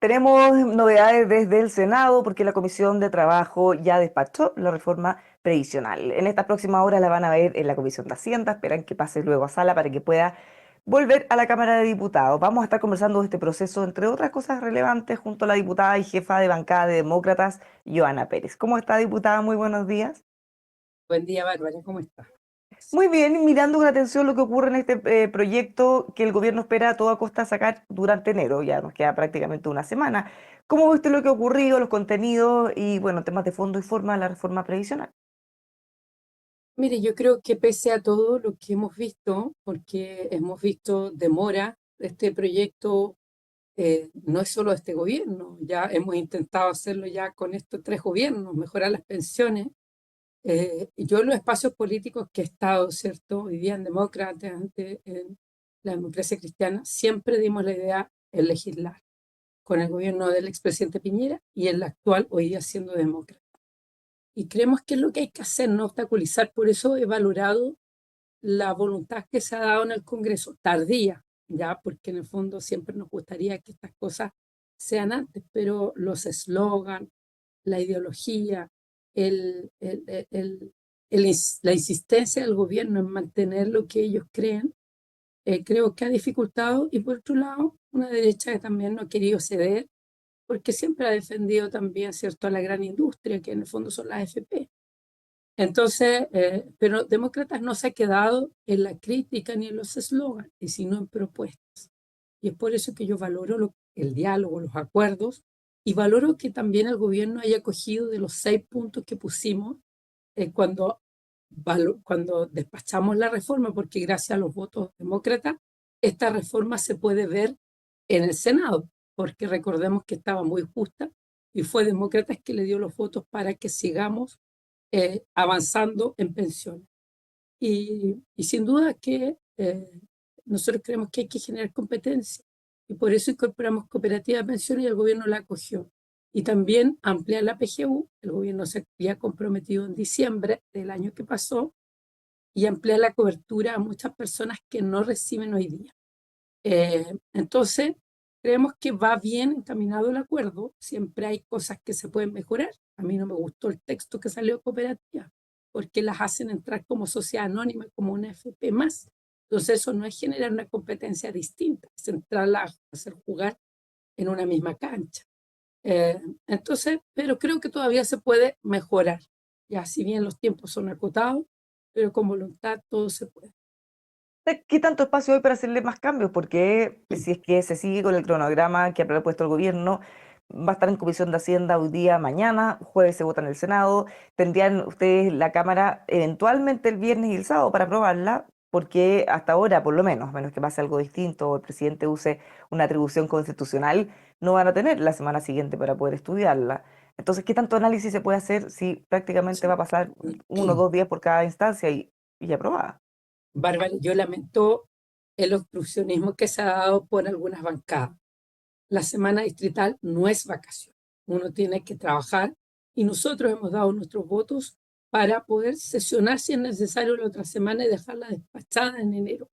Tenemos novedades desde el Senado porque la Comisión de Trabajo ya despachó la reforma previsional. En esta próxima hora la van a ver en la Comisión de Hacienda, esperan que pase luego a sala para que pueda volver a la Cámara de Diputados. Vamos a estar conversando de este proceso, entre otras cosas relevantes, junto a la diputada y jefa de bancada de Demócratas, Joana Pérez. ¿Cómo está, diputada? Muy buenos días. Buen día, Bárbara, ¿cómo estás? Muy bien, mirando con atención lo que ocurre en este proyecto que el gobierno espera a toda costa sacar durante enero, ya nos queda prácticamente una semana. ¿Cómo ve usted lo que ha ocurrido, los contenidos y, bueno, temas de fondo y forma de la reforma previsional? Mire, yo creo que pese a todo lo que hemos visto, porque hemos visto demora, este proyecto no es solo de este gobierno, ya hemos intentado hacerlo ya con estos tres gobiernos, mejorar las pensiones. Yo en los espacios políticos que he estado, ¿cierto? Hoy día en demócratas, antes en la democracia cristiana, siempre dimos la idea de legislar con el gobierno del expresidente Piñera y el actual, hoy día siendo demócrata. Y creemos que es lo que hay que hacer, no obstaculizar. Por eso he valorado la voluntad que se ha dado en el Congreso, tardía, ya, porque en el fondo siempre nos gustaría que estas cosas sean antes, pero los eslogans, la ideología, el, el, el, el, la insistencia del gobierno en mantener lo que ellos creen, creo que ha dificultado. Y por otro lado, una derecha que también no ha querido ceder, porque siempre ha defendido también, ¿cierto?, a la gran industria, que en el fondo son las AFP. Entonces, pero Demócratas no se ha quedado en la crítica ni en los eslogans, sino en propuestas. Y es por eso que yo valoro el diálogo, los acuerdos, y valoro que también el gobierno haya cogido de los 6 puntos que pusimos cuando, cuando despachamos la reforma, porque gracias a los votos demócratas, esta reforma se puede ver en el Senado, porque recordemos que estaba muy justa y fue Demócratas que le dio los votos para que sigamos avanzando en pensiones. Y sin duda que nosotros creemos que hay que generar competencia y por eso incorporamos cooperativa de pensiones y el gobierno la acogió. Y también ampliar la PGU, el gobierno se había comprometido en diciembre del año que pasó, y ampliar la cobertura a muchas personas que no reciben hoy día. Entonces, creemos que va bien encaminado el acuerdo. Siempre hay cosas que se pueden mejorar. A mí no me gustó el texto que salió de cooperativa, porque las hacen entrar como sociedad anónima, como una FP más. Entonces, eso no es generar una competencia distinta, es entrarla a hacer jugar en una misma cancha. Entonces, pero creo que todavía se puede mejorar. Ya, si bien los tiempos son acotados, pero con voluntad todo se puede. ¿Qué tanto espacio hay para hacerle más cambios? Porque si es que se sigue con el cronograma que ha propuesto el gobierno, va a estar en Comisión de Hacienda hoy día, mañana, jueves se vota en el Senado, tendrían ustedes la Cámara eventualmente el viernes y el sábado para aprobarla, porque hasta ahora, por lo menos, a menos que pase algo distinto o el presidente use una atribución constitucional, no van a tener la semana siguiente para poder estudiarla. Entonces, ¿qué tanto análisis se puede hacer si prácticamente va a pasar 1 o 2 días por cada instancia y aprobada? Bárbara, yo lamento el obstruccionismo que se ha dado por algunas bancadas. La semana distrital no es vacación. Uno tiene que trabajar y nosotros hemos dado nuestros votos para poder sesionar si es necesario la otra semana y dejarla despachada en enero.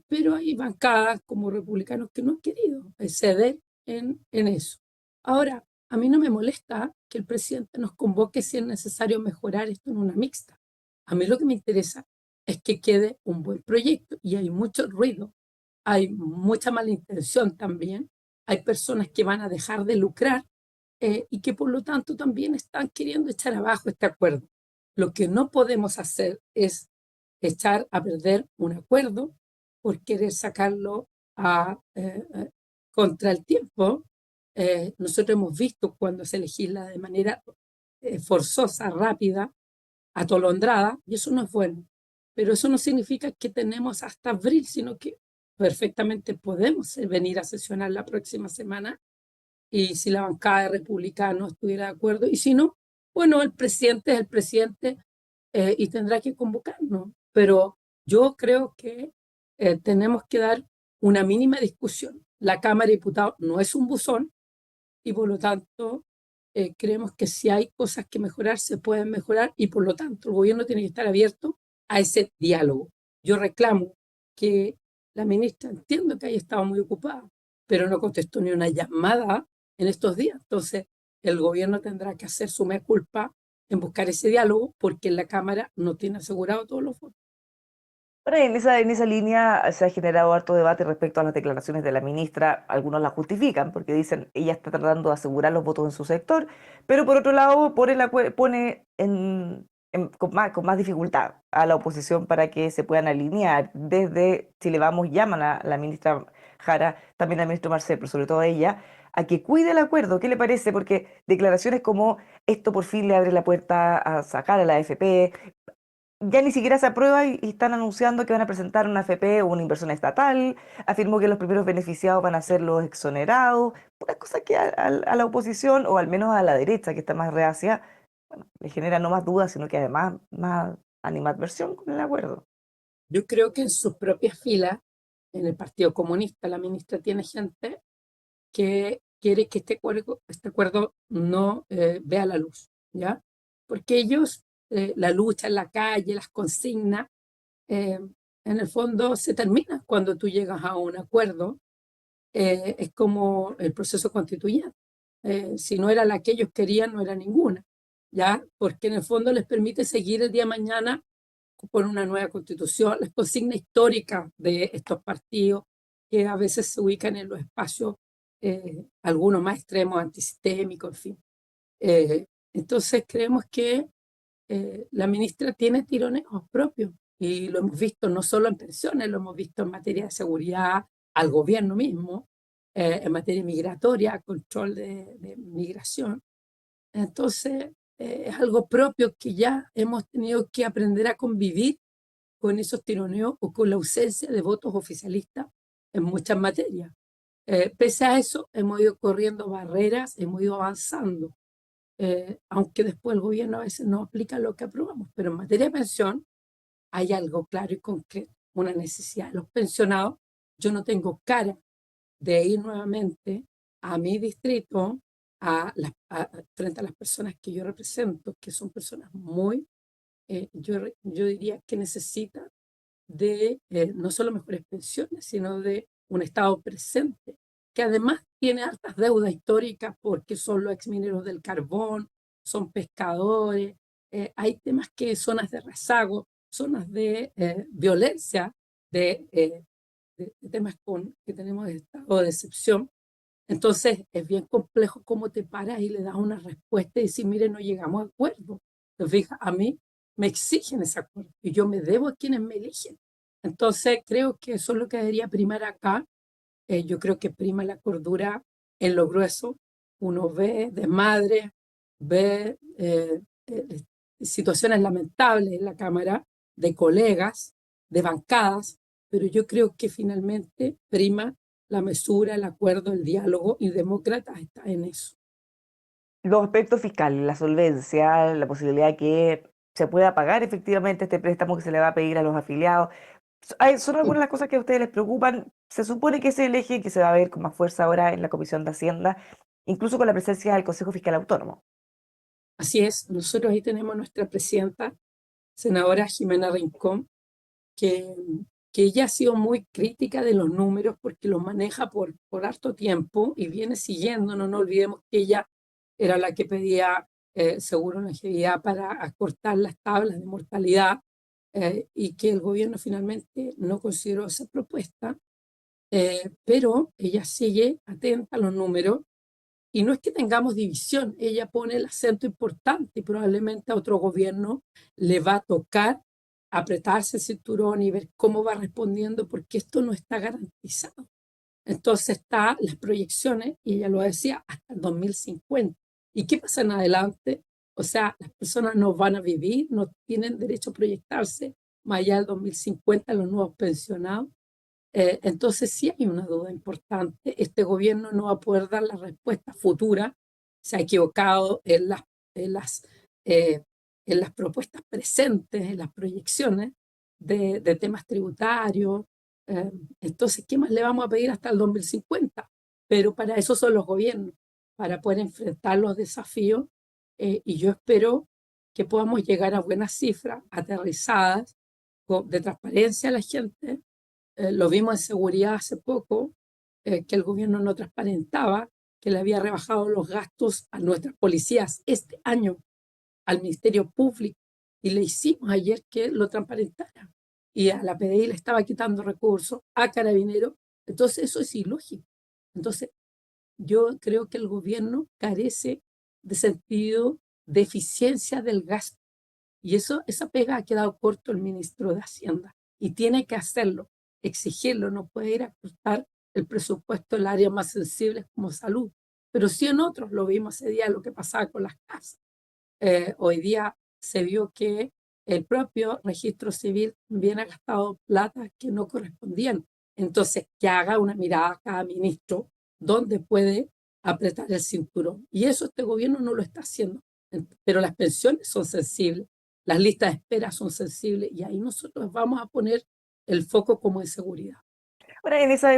Pero hay bancadas como republicanos que no han querido ceder en eso. Ahora, a mí no me molesta que el presidente nos convoque si es necesario mejorar esto en una mixta. A mí lo que me interesa es que quede un buen proyecto y hay mucho ruido, hay mucha mala intención también, hay personas que van a dejar de lucrar y que por lo tanto también están queriendo echar abajo este acuerdo. Lo que no podemos hacer es echar a perder un acuerdo por querer sacarlo contra el tiempo. Nosotros hemos visto cuando se legisla de manera forzosa, rápida, atolondrada, y eso no es bueno. Pero eso no significa que tenemos hasta abril, sino que perfectamente podemos venir a sesionar la próxima semana y si la bancada de republicanos estuviera de acuerdo, y si no, bueno, el presidente es el presidente y tendrá que convocarnos. Pero yo creo que tenemos que dar una mínima discusión. La Cámara de Diputados no es un buzón y por lo tanto creemos que si hay cosas que mejorar, se pueden mejorar y por lo tanto el gobierno tiene que estar abierto a ese diálogo. Yo reclamo que la ministra, entiendo que haya estado muy ocupada, pero no contestó ni una llamada en estos días. Entonces, el gobierno tendrá que hacer su mea culpa en buscar ese diálogo porque en la Cámara no tiene asegurado todos los votos. Bueno, y en esa línea se ha generado harto debate respecto a las declaraciones de la ministra. Algunos la justifican porque dicen ella está tratando de asegurar los votos en su sector, pero por otro lado pone con más dificultad a la oposición para que se puedan alinear. Desde Chile Vamos llaman a la ministra Jara, también al ministro Marcel, pero sobre todo a ella, a que cuide el acuerdo. ¿Qué le parece? Porque declaraciones como esto por fin le abre la puerta a sacar a la AFP, ya ni siquiera se aprueba y están anunciando que van a presentar una AFP o una inversión estatal. Afirmó que los primeros beneficiados van a ser los exonerados. Una cosa que a la oposición, o al menos a la derecha, que está más reacia, bueno, le genera no más dudas, sino que además más animadversión con el acuerdo. Yo creo que en sus propias filas, en el Partido Comunista, la ministra tiene gente que quiere que este acuerdo no vea la luz, ¿ya? Porque ellos, la lucha en la calle, las consignas, eh, en el fondo se termina cuando tú llegas a un acuerdo. Es como el proceso constituyente. Si no era la que ellos querían, no era ninguna, ¿ya? Porque en el fondo les permite seguir el día de mañana por una nueva constitución, las consignas históricas de estos partidos que a veces se ubican en los espacios, algunos más extremos, antisistémicos, en fin. Entonces creemos que la ministra tiene tironeos propios y lo hemos visto no solo en pensiones, lo hemos visto en materia de seguridad, al gobierno mismo, en materia migratoria, control de migración. Entonces, es algo propio que ya hemos tenido que aprender a convivir con esos tironeos o con la ausencia de votos oficialistas en muchas materias. Pese a eso, hemos ido corriendo barreras, hemos ido avanzando, aunque después el gobierno a veces no aplica lo que aprobamos, pero en materia de pensión hay algo claro y concreto, una necesidad de los pensionados. Yo no tengo cara de ir nuevamente a mi distrito frente a las personas que yo represento, que son personas muy, yo diría que necesitan de no solo mejores pensiones, sino de un Estado presente, que además tiene altas deudas históricas porque son los exmineros del carbón, son pescadores, hay temas que zonas de rezago, zonas de violencia, de temas que tenemos de estado de excepción. Entonces es bien complejo cómo te paras y le das una respuesta y decir, mire, no llegamos a acuerdo. Entonces, fija, a mí me exigen ese acuerdo y yo me debo a quienes me eligen. Entonces creo que eso es lo que debería primar acá. Yo creo que prima la cordura en lo grueso. Uno ve desmadre, ve situaciones lamentables en la Cámara de colegas, de bancadas, pero yo creo que finalmente prima la mesura, el acuerdo, el diálogo y demócratas está en eso. Los aspectos fiscales, la solvencia, la posibilidad de que se pueda pagar efectivamente este préstamo que se le va a pedir a los afiliados. Son algunas de las cosas que a ustedes les preocupan. Se supone que ese es el eje que se va a ver con más fuerza ahora en la Comisión de Hacienda, incluso con la presencia del Consejo Fiscal Autónomo. Así es, nosotros ahí tenemos nuestra presidenta, senadora Jimena Rincón, que, que ella ha sido muy crítica de los números porque los maneja por harto tiempo y viene siguiendo. No nos olvidemos que ella era la que pedía seguro longevidad para acortar las tablas de mortalidad, y que el gobierno finalmente no consideró esa propuesta, pero ella sigue atenta a los números y no es que tengamos división, ella pone el acento importante y probablemente a otro gobierno le va a tocar apretarse el cinturón y ver cómo va respondiendo porque esto no está garantizado. Entonces está las proyecciones, y ella lo decía, hasta el 2050. ¿Y qué pasa en adelante? O sea, las personas no van a vivir, no tienen derecho a proyectarse más allá del 2050 los nuevos pensionados. Entonces sí hay una duda importante. Este gobierno no va a poder dar la respuesta futura. Se ha equivocado en las, eh, en las propuestas presentes, en las proyecciones de temas tributarios. Eh, entonces, ¿qué más le vamos a pedir hasta el 2050? Pero para eso son los gobiernos, para poder enfrentar los desafíos. Y yo espero que podamos llegar a buenas cifras aterrizadas, de transparencia a la gente. Lo vimos en seguridad hace poco, que el gobierno no transparentaba, que le había rebajado los gastos a nuestras policías este año, al Ministerio Público, y le hicimos ayer que lo transparentara. Y a la PDI le estaba quitando recursos, a Carabineros. Entonces eso es ilógico. Entonces yo creo que el gobierno carece de sentido de eficiencia del gasto. Y esa pega ha quedado corto el ministro de Hacienda. Y tiene que hacerlo, exigirlo. No puede ir a cortar el presupuesto en áreas más sensibles como salud. Pero sí en otros, lo vimos ese día, lo que pasaba con las casas. Hoy día se vio que el propio registro civil bien ha gastado plata que no correspondían. Entonces, que haga una mirada a cada ministro donde puede apretar el cinturón. Y eso este gobierno no lo está haciendo. Pero las pensiones son sensibles, las listas de espera son sensibles y ahí nosotros vamos a poner el foco como en seguridad. Ahora, en esa,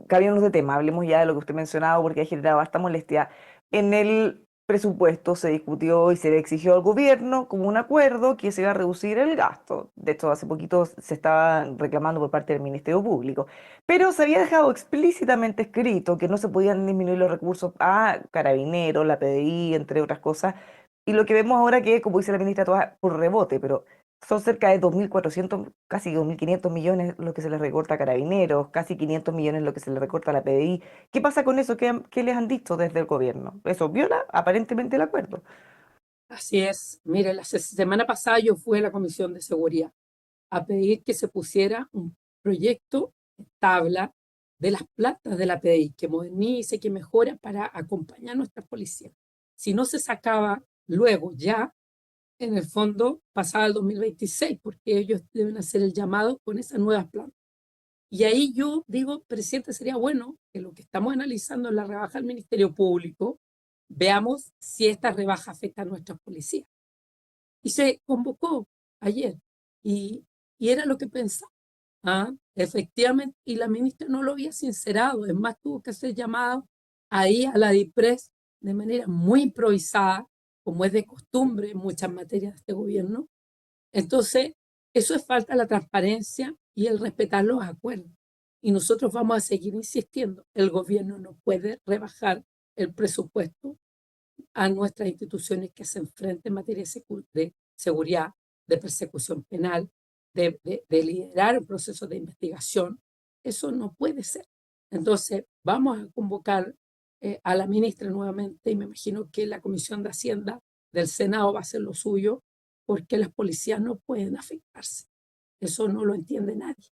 cambiamos de tema, hablemos ya de lo que usted mencionaba porque ha generado bastante molestia. En el presupuesto se discutió y se le exigió al gobierno como un acuerdo que se iba a reducir el gasto. De hecho, hace poquito se estaba reclamando por parte del Ministerio Público. Pero se había dejado explícitamente escrito que no se podían disminuir los recursos a Carabineros, la PDI, entre otras cosas. Y lo que vemos ahora que, como dice la ministra, todo por rebote, pero son cerca de 2.400, casi 2.500 millones lo que se les recorta a Carabineros, casi 500 millones lo que se les recorta a la PDI. ¿Qué pasa con eso? ¿Qué les han dicho desde el gobierno? Eso viola aparentemente el acuerdo. Así es. Mire, la semana pasada yo fui a la Comisión de Seguridad a pedir que se pusiera un proyecto tabla de las plantas de la PDI, que modernice, que mejore para acompañar a nuestras policías. Si no se sacaba luego, ya en el fondo pasaba el 2026, porque ellos deben hacer el llamado con esas nuevas plantas. Y ahí yo digo, presidente, sería bueno que lo que estamos analizando en la rebaja del Ministerio Público, veamos si esta rebaja afecta a nuestras policías. Y se convocó ayer y era lo que pensaba. ¿Ah? Efectivamente, y la ministra no lo había sincerado, es más, tuvo que hacer llamado ahí a la DIPRES de manera muy improvisada, como es de costumbre en muchas materias de este gobierno. Entonces, eso es falta de la transparencia y el respetar los acuerdos. Y nosotros vamos a seguir insistiendo, el gobierno no puede rebajar el presupuesto a nuestras instituciones que se enfrenten en materia de seguridad, de persecución penal, de liderar un proceso de investigación. Eso no puede ser. Entonces, vamos a convocar a la ministra nuevamente y me imagino que la Comisión de Hacienda del Senado va a hacer lo suyo porque las policías no pueden afectarse. Eso no lo entiende nadie.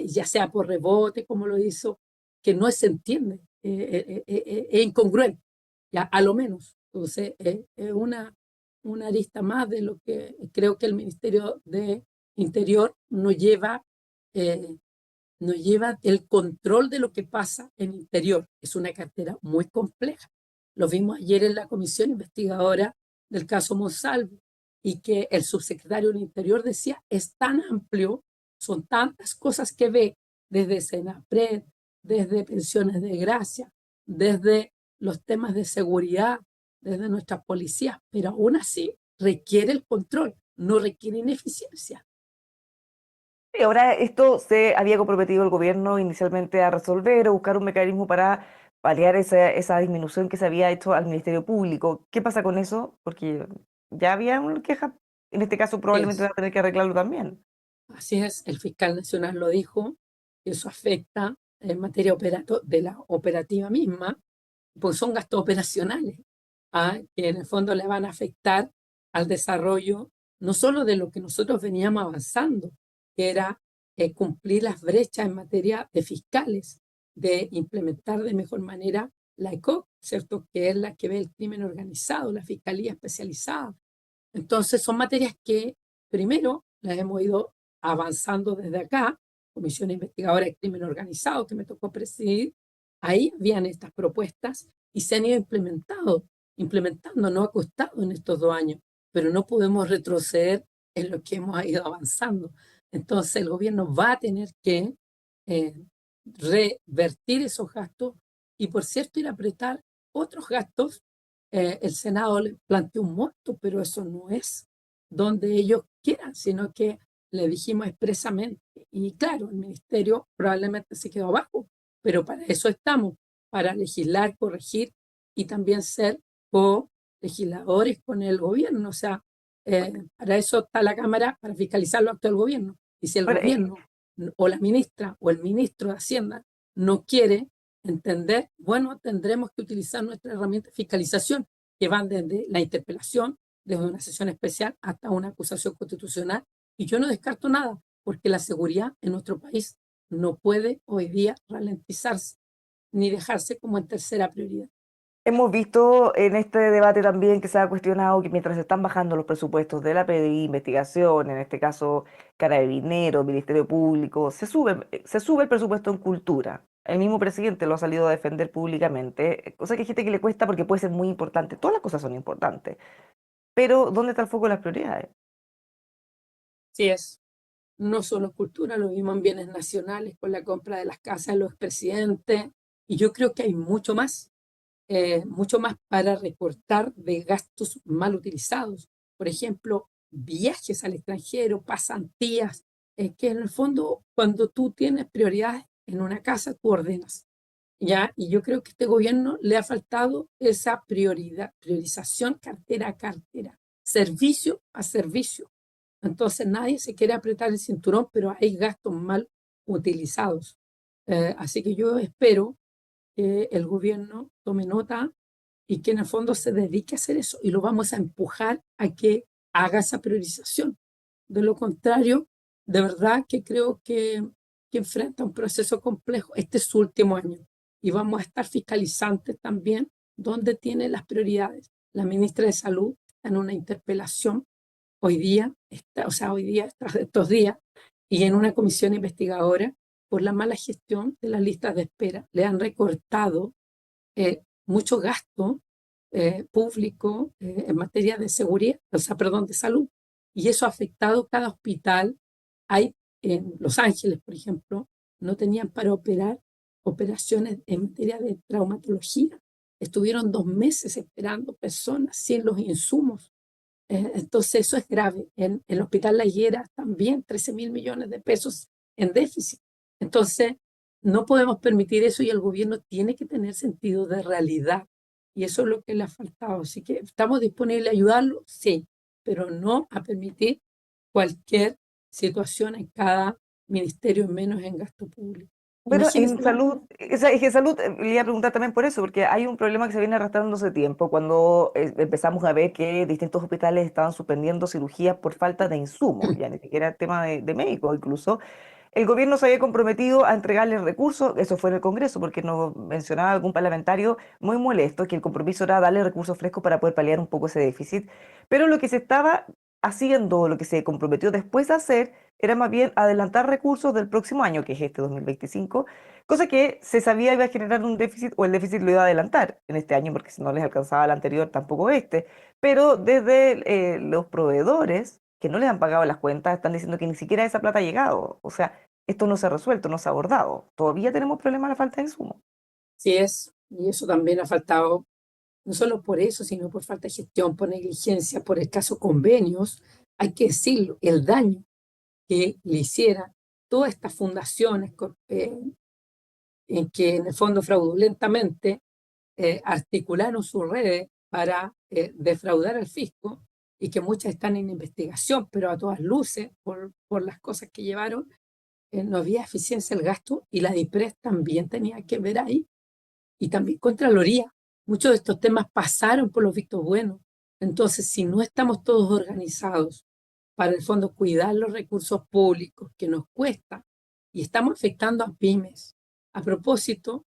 Ya sea por rebote, como lo hizo, que no se entiende, es incongruente, ya a lo menos. Entonces, es una arista más de lo que creo que el Ministerio de Interior eh, nos lleva el control de lo que pasa en Interior. Es una cartera muy compleja. Lo vimos ayer en la comisión investigadora del caso Monsalvo y que el subsecretario del Interior decía, es tan amplio, son tantas cosas que ve desde Senapred, desde pensiones de gracia, desde los temas de seguridad, desde nuestras policías, pero aún así requiere el control, no requiere ineficiencia. Y ahora esto se había comprometido el gobierno inicialmente a resolver o buscar un mecanismo para paliar esa disminución que se había hecho al Ministerio Público. ¿Qué pasa con eso? Porque ya había una queja, en este caso probablemente va Es a tener que arreglarlo también. Así es, el fiscal nacional lo dijo, eso afecta en materia de la operativa misma, pues son gastos operacionales, que en el fondo le van a afectar al desarrollo no solo de lo que nosotros veníamos avanzando, que era cumplir las brechas en materia de fiscales, de implementar de mejor manera la ECOC, ¿cierto? Que es la que ve el crimen organizado, la fiscalía especializada. Entonces son materias que primero las hemos ido avanzando desde acá, Comisión Investigadora de Crimen Organizado que me tocó presidir, ahí habían estas propuestas y se han ido implementando, no ha costado en estos 2 años, pero no podemos retroceder en lo que hemos ido avanzando. Entonces el gobierno va a tener que eh, revertir esos gastos y, por cierto, ir a apretar otros gastos. El Senado le planteó un monto, pero eso no es donde ellos quieran, sino que le dijimos expresamente. Y claro, el ministerio probablemente se quedó abajo, pero para eso estamos, para legislar, corregir y también ser co-legisladores con el gobierno. O sea, para eso está la Cámara, para fiscalizar los actos del gobierno. Y si el Bueno, gobierno o la ministra o el ministro de Hacienda no quiere entender, bueno, tendremos que utilizar nuestra herramienta de fiscalización, que van desde la interpelación, desde una sesión especial hasta una acusación constitucional. Y yo no descarto nada, porque la seguridad en nuestro país no puede hoy día ralentizarse ni dejarse como en tercera prioridad. hemos visto en este debate también que se ha cuestionado que mientras se están bajando los presupuestos de la PDI, investigación, en este caso Carabineros, Ministerio Público, se sube el presupuesto en cultura. El mismo presidente lo ha salido a defender públicamente, cosa que hay gente que le cuesta porque puede ser muy importante. Todas las cosas son importantes, pero ¿dónde está el foco de las prioridades? Sí es, no solo cultura, lo vimos en bienes nacionales con la compra de las casas de los expresidentes, y yo creo que hay mucho más para recortar de gastos mal utilizados. Por ejemplo, viajes al extranjero, pasantías, que en el fondo cuando tú tienes prioridades en una casa, tú ordenas. ¿Ya? Y yo creo que a este gobierno le ha faltado esa priorización cartera a cartera, servicio a servicio. Entonces nadie se quiere apretar el cinturón, pero hay gastos mal utilizados. Así que yo espero que el gobierno tome nota y que en el fondo se dedique a hacer eso y lo vamos a empujar a que haga esa priorización. De lo contrario, de verdad que creo que enfrenta un proceso complejo. Este es su último año y vamos a estar fiscalizantes también donde tiene las prioridades. La ministra de Salud está en una interpelación hoy día, hoy día, tras estos días, y en una comisión investigadora por la mala gestión de las listas de espera. Le han recortado mucho gasto público en materia de seguridad, o sea, perdón, de salud. Y eso ha afectado cada hospital. Hay en Los Ángeles, por ejemplo, no tenían para operar operaciones en materia de traumatología. Estuvieron 2 meses esperando personas sin los insumos. Entonces eso es grave. En el Hospital La Higuera también 13.000 millones de pesos en déficit. Entonces no podemos permitir eso y el gobierno tiene que tener sentido de realidad. Y eso es lo que le ha faltado. Así que estamos disponibles a ayudarlo, sí, pero no a permitir cualquier situación en cada ministerio, menos en gasto público. Bueno, Imagínense, en salud, es que salud, le iba a preguntar también por eso, porque hay un problema que se viene arrastrando hace tiempo, cuando empezamos a ver que distintos hospitales estaban suspendiendo cirugías por falta de insumos, ya ni siquiera el tema de médicos incluso. El gobierno se había comprometido a entregarles recursos, eso fue en el Congreso, porque nos mencionaba algún parlamentario muy molesto que el compromiso era darle recursos frescos para poder paliar un poco ese déficit, pero lo que se estaba haciendo, lo que se comprometió después de hacer, era más bien adelantar recursos del próximo año, que es este 2025, cosa que se sabía iba a generar un déficit o el déficit lo iba a adelantar en este año, porque si no les alcanzaba el anterior, tampoco este, pero desde los proveedores que no les han pagado las cuentas están diciendo que ni siquiera esa plata ha llegado. O sea, esto no se ha resuelto, no se ha abordado. Todavía tenemos problemas de la falta de insumos. sí es, y eso también ha faltado, no solo por eso, sino por falta de gestión, por negligencia, por escasos convenios. Hay que decirlo, el daño que le hiciera todas estas fundaciones en que en el fondo fraudulentamente articularon sus redes para defraudar al fisco y que muchas están en investigación, pero a todas luces, por las cosas que llevaron, no había eficiencia el gasto y la DIPRES también tenía que ver ahí y también Contraloría. Muchos de estos temas pasaron por los vistos buenos. Entonces, si no estamos todos organizados para el fondo cuidar los recursos públicos que nos cuesta y estamos afectando a pymes. A propósito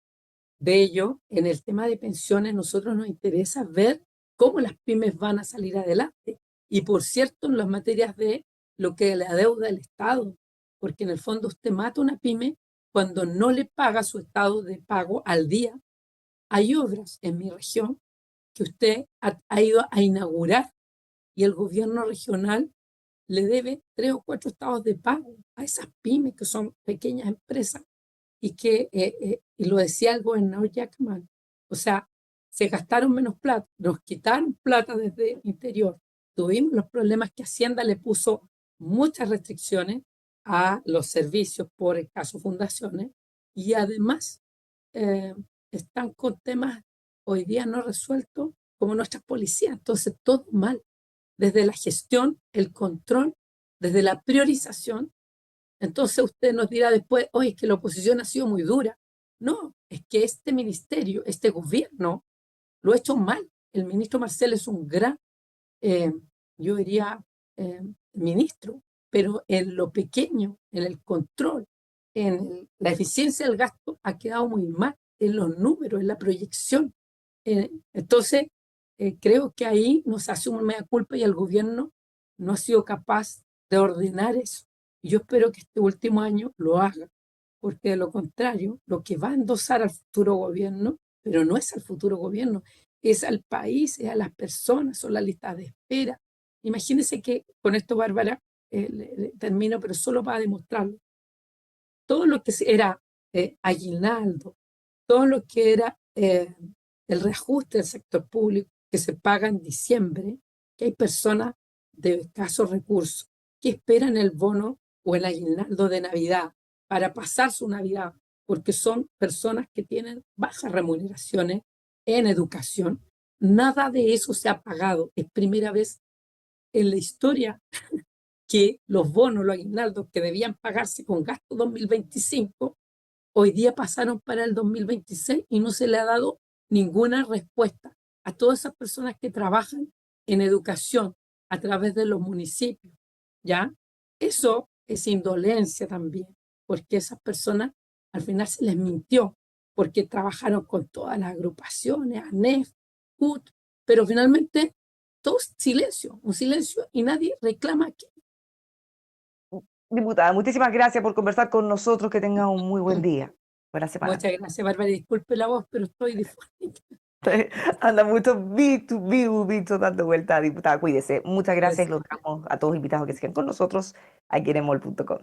de ello, en el tema de pensiones, nosotros nos interesa ver cómo las pymes van a salir adelante. Y por cierto, en las materias de lo que le adeuda el Estado, porque en el fondo usted mata una pyme cuando no le paga su estado de pago al día. Hay obras en mi región que usted ha ido a inaugurar y el gobierno regional le debe 3 o 4 estados de pago a esas pymes que son pequeñas empresas y que, y lo decía el gobernador Jackman, o sea, se gastaron menos plata, nos quitaron plata desde el interior, tuvimos los problemas que Hacienda le puso muchas restricciones a los servicios por el caso fundaciones y además eh, están con temas hoy día no resueltos como nuestras policías. Entonces, todo mal, desde la gestión, el control, desde la priorización. Entonces usted nos dirá después, oye, es que la oposición ha sido muy dura. No, es que este ministerio, este gobierno, lo ha hecho mal. El ministro Marcel es un gran, eh, yo diría, ministro, pero en lo pequeño, en el control, la eficiencia del gasto ha quedado muy mal, en los números, en la proyección. Entonces, creo que ahí nos hace una mea culpa y el gobierno no ha sido capaz de ordenar eso. Y yo espero que este último año lo haga, porque de lo contrario, lo que va a endosar al futuro gobierno, pero no es al futuro gobierno, es al país, es a las personas, son las listas de espera. Imagínense que con esto, Bárbara, termino, pero solo para demostrarlo. Todo lo que era aguinaldo, todo lo que era el reajuste del sector público que se paga en diciembre, que hay personas de escasos recursos que esperan el bono o el aguinaldo de Navidad para pasar su Navidad, porque son personas que tienen bajas remuneraciones en educación. Nada de eso se ha pagado. Es primera vez en la historia que los bonos, los aguinaldos que debían pagarse con gasto 2025, hoy día pasaron para el 2026 y no se le ha dado ninguna respuesta a todas esas personas que trabajan en educación a través de los municipios, ¿ya? Eso es indolencia también, porque esas personas al final se les mintió, porque trabajaron con todas las agrupaciones, ANEF, CUT, pero finalmente todo es silencio, un silencio y nadie reclama aquí. Diputada, muchísimas gracias por conversar con nosotros. Que tenga un muy buen día. Buena semana. Muchas gracias, Bárbara. Disculpe la voz, pero estoy disfónica. Anda mucho bicho dando vuelta, diputada. Cuídese. Muchas gracias. Los dejamos a todos invitados que sigan con nosotros aquí en emol.com.